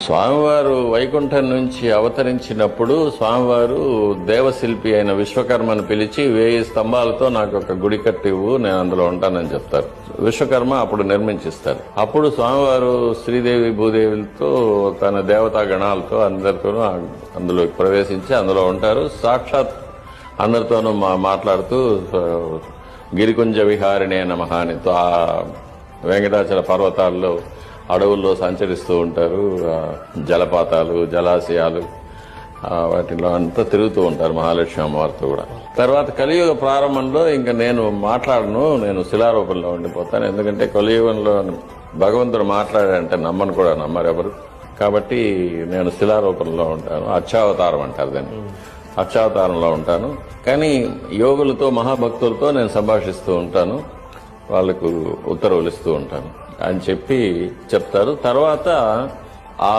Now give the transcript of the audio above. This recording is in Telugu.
స్వామివారు వైకుంఠం నుంచి అవతరించినప్పుడు స్వామివారు దేవశిల్పి అయిన విశ్వకర్మను పిలిచి 1000 స్తంభాలతో నాకు ఒక గుడి కట్టివ్వు, నేను అందులో ఉంటానని చెప్తారు. విశ్వకర్మ అప్పుడు నిర్మించిస్తారు. అప్పుడు స్వామివారు శ్రీదేవి భూదేవులతో తన దేవతా గణాలతో అందరితోనూ అందులోకి ప్రవేశించి అందులో ఉంటారు. సాక్షాత్ అందరితోనూ మాట్లాడుతూ గిరికుంజ విహారిణే నమః అని ఆ వెంకటాచల పర్వతాల్లో అడవుల్లో సంచరిస్తూ ఉంటారు. జలపాతాలు, జలాశయాలు వాటిలో అంతా తిరుగుతూ ఉంటారు మహాలక్ష్మి అమ్మవారితో కూడా. తర్వాత కలియుగ ప్రారంభంలో ఇంకా నేను మాట్లాడను, నేను శిలారూపంలో ఉండిపోతాను. ఎందుకంటే కలియుగంలో భగవంతుడు మాట్లాడాడంటే నమ్మరు ఎవరు. కాబట్టి నేను శిలారూపంలో ఉంటాను. అక్షావతారం అంటారు దాన్ని. అక్షావతారంలో ఉంటాను. కానీ యోగులతో మహాభక్తులతో నేను సంభాషిస్తూ ఉంటాను, వాళ్లకు ఉత్తర్వులు ఇస్తూ ఉంటాను అని చెప్తారు. తర్వాత ఆ